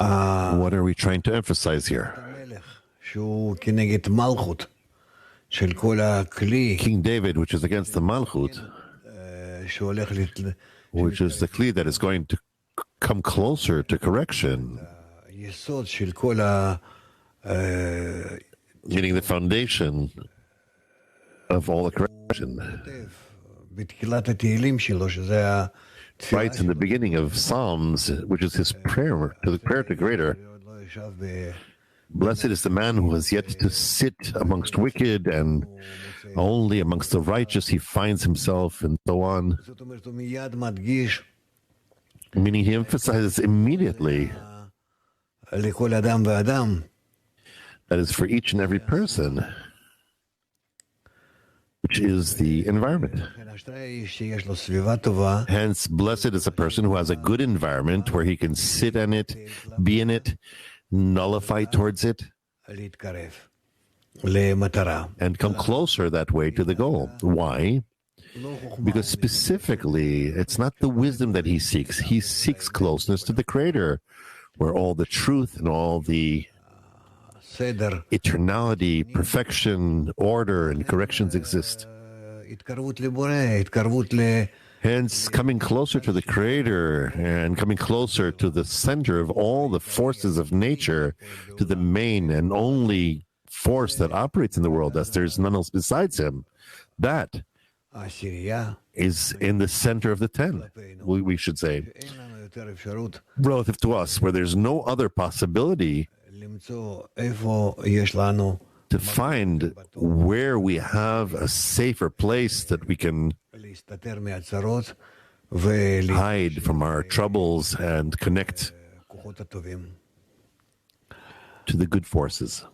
What are we trying to emphasize here? King David, which is against the Malchut, which is the Kli that is going to come closer to correction, meaning the foundation of all the correction. Writes in the beginning of Psalms, which is his prayer to Creator, blessed is the man who has yet to sit amongst wicked, and only amongst the righteous he finds himself, and so on. Meaning he emphasizes immediately that is for each and every person, which is the environment. Hence, blessed is a person who has a good environment where he can sit in it, be in it, nullify towards it, and come closer that way to the goal. Why? Because specifically, it's not the wisdom that he seeks. He seeks closeness to the Creator, where all the truth and all the eternality, perfection, order, and corrections exist. Hence, coming closer to the Creator and coming closer to the center of all the forces of nature, to the main and only force that operates in the world, as there's none else besides Him, that is in the center of the 10, we should say, relative to us, where there's no other possibility to find where we have a safer place that we can hide from our troubles and connect to the good forces.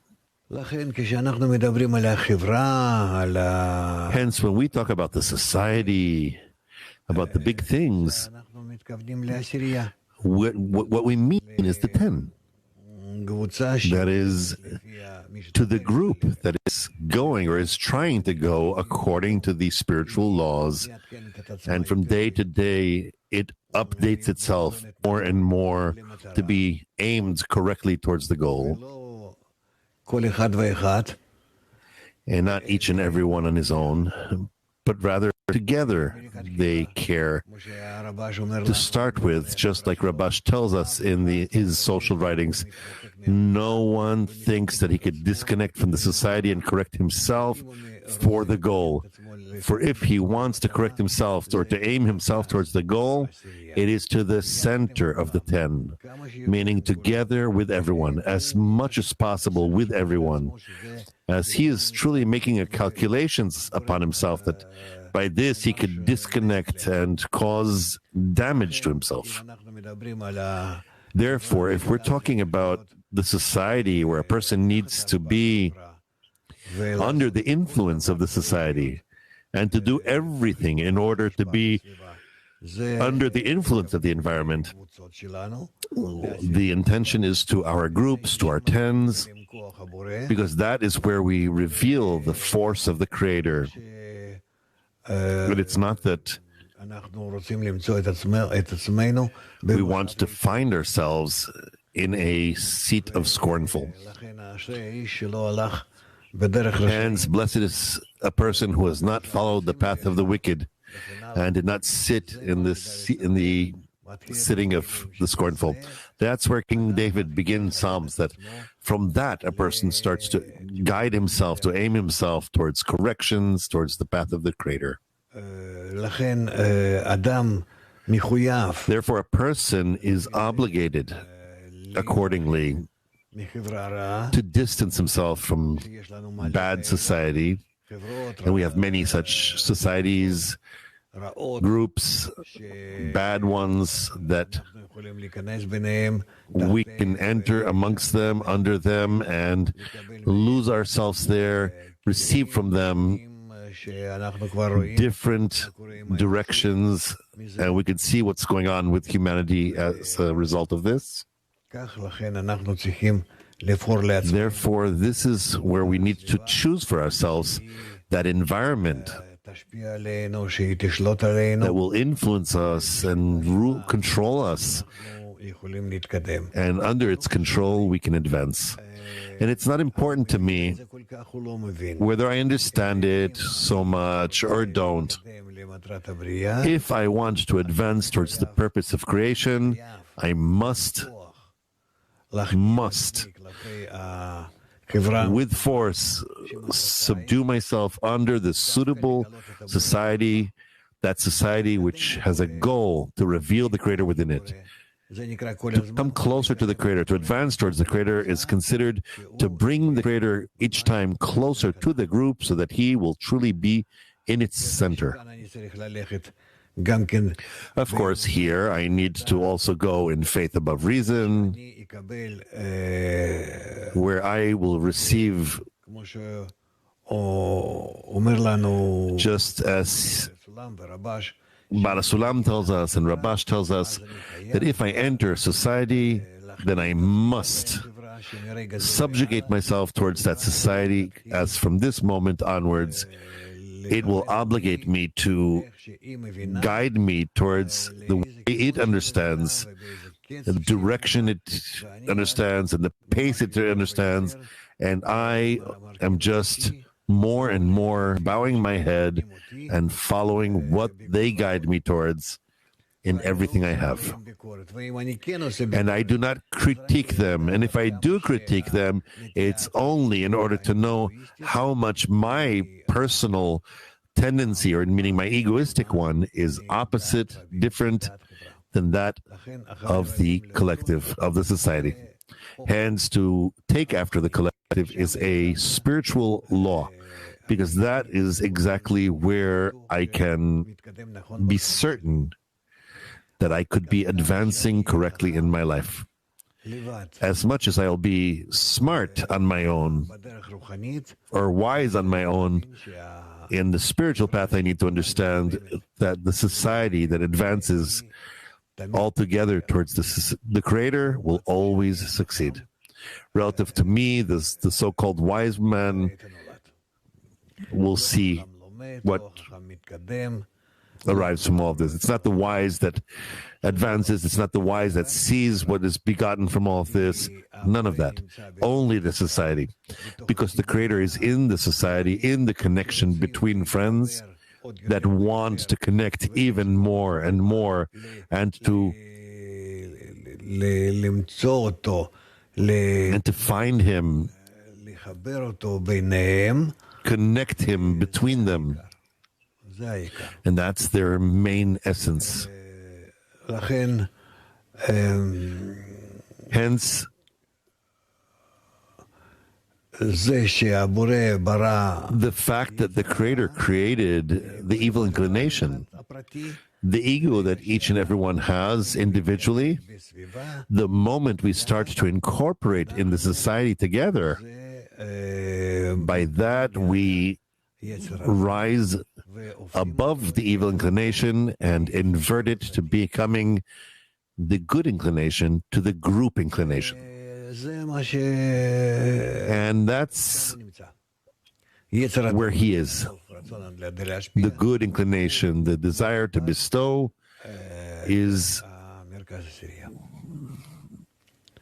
Hence, when we talk about the society, about the big things, what we mean is the 10. That is to the group that is going or is trying to go according to the spiritual laws. And from day to day, it updates itself more and more to be aimed correctly towards the goal. And not each and every one on his own, but rather together they care. To start with, just like Rabash tells us in his social writings, no one thinks that he could disconnect from the society and correct himself for the goal. For if he wants to correct himself or to aim himself towards the goal, it is to the center of the 10, meaning together with everyone, as much as possible with everyone, as he is truly making a calculations upon himself that by this he could disconnect and cause damage to himself. Therefore, if we're talking about the society where a person needs to be under the influence of the society and to do everything in order to be under the influence of the environment, the intention is to our groups, to our 10s, because that is where we reveal the force of the Creator. But it's not that we want to find ourselves in a seat of scornful. Hence, blessed is a person who has not followed the path of the wicked and did not sit in the sitting of the scornful. That's where King David begins Psalms, that from that a person starts to guide himself, to aim himself towards corrections, towards the path of the Creator. Therefore, a person is obligated accordingly to distance himself from bad society. And we have many such societies, groups, bad ones that we can enter amongst them, under them, and lose ourselves there, receive from them different directions, and we can see what's going on with humanity as a result of this. Therefore, this is where we need to choose for ourselves that environment that will influence us and control us, and under its control we can advance. And it's not important to me whether I understand it so much or don't. If I want to advance towards the purpose of creation, I must, with force, subdue myself under the suitable society, that society which has a goal to reveal the Creator within it. To come closer to the Creator, to advance towards the Creator, is considered to bring the Creator each time closer to the group so that He will truly be in its center. Of course, here I need to also go in faith above reason, where I will receive, just as Baal HaSulam tells us and Rabash tells us, that if I enter society, then I must subjugate myself towards that society, as from this moment onwards, it will obligate me to guide me towards the way it understands, the direction it understands, and the pace it understands, and I am just more and more bowing my head and following what they guide me towards in everything I have. And I do not critique them. And if I do critique them, it's only in order to know how much my personal tendency, or meaning my egoistic one, is opposite, different than that of the collective, of the society. Hence, to take after the collective is a spiritual law, because that is exactly where I can be certain that I could be advancing correctly in my life. As much as I'll be smart on my own, or wise on my own, in the spiritual path I need to understand that the society that advances altogether towards the Creator will always succeed. Relative to me, the so-called wise man will see what arrives from all of this. It's not the wise that advances. It's not the wise that sees what is begotten from all of this. None of that. Only the society. Because the Creator is in the society, in the connection between friends that want to connect even more and more, and to find Him, connect Him between them. And that's their main essence. Hence, the fact that the Creator created the evil inclination, the ego that each and everyone has individually, the moment we start to incorporate in the society together, by that we rise above the evil inclination and invert it to becoming the good inclination, to the group inclination. And that's where he is. The good inclination, the desire to bestow, is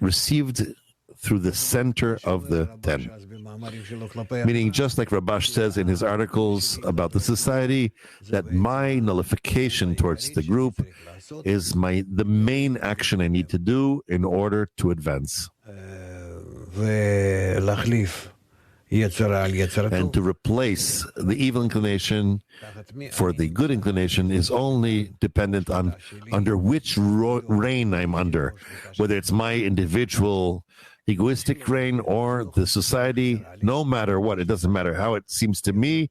received through the center of the ten. Meaning, just like Rabash says in his articles about the society, that my nullification towards the group is the main action I need to do in order to advance. And to replace the evil inclination for the good inclination is only dependent on under which reign I'm under, whether it's my individual egoistic reign or the society. No matter what, it doesn't matter how it seems to me,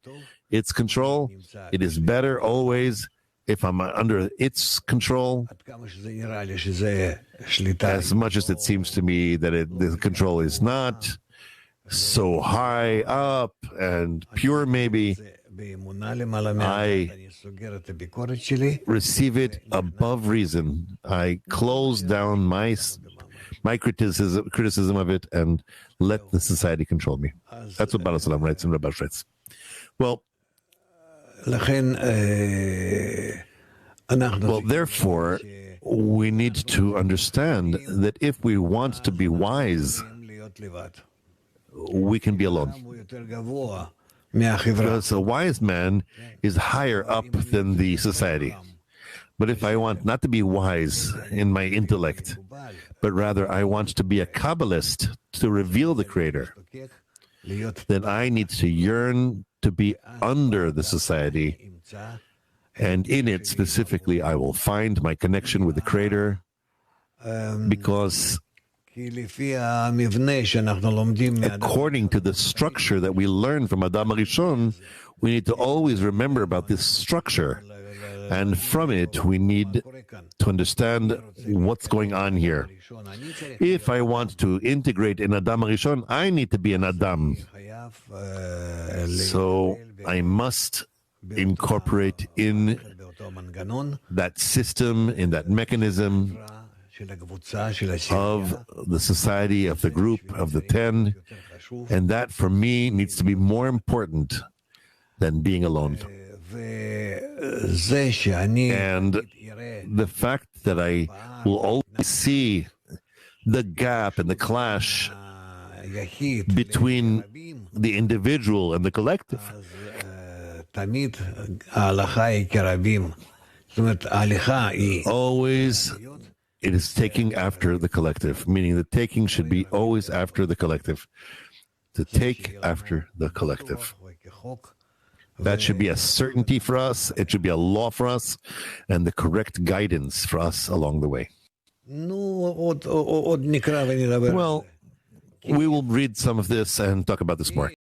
its control. It is better always if I'm under its control, as much as it seems to me that the control is not so high up and pure. Maybe I receive it above reason. I close down my criticism of it and let the society control me. That's what Baal HaSulam writes and Rabash writes. Well, therefore, we need to understand that if we want to be wise, we can be alone. Because a wise man is higher up than the society. But if I want not to be wise in my intellect, but rather I want to be a Kabbalist to reveal the Creator, then I need to yearn to be under the society, and in it specifically I will find my connection with the Creator, because according to the structure that we learn from Adam HaRishon, we need to always remember about this structure, and from it we need to understand what's going on here. If I want to integrate in Adam HaRishon, I need to be an Adam. So I must incorporate in that system, in that mechanism of the society, of the group, of the 10, and that for me needs to be more important than being alone. And the fact that I will always see the gap and the clash between the individual and the collective, always it is taking after the collective, meaning the taking should be always after the collective. To take after the collective. That should be a certainty for us, it should be a law for us, and the correct guidance for us along the way. Well, we will read some of this and talk about this more.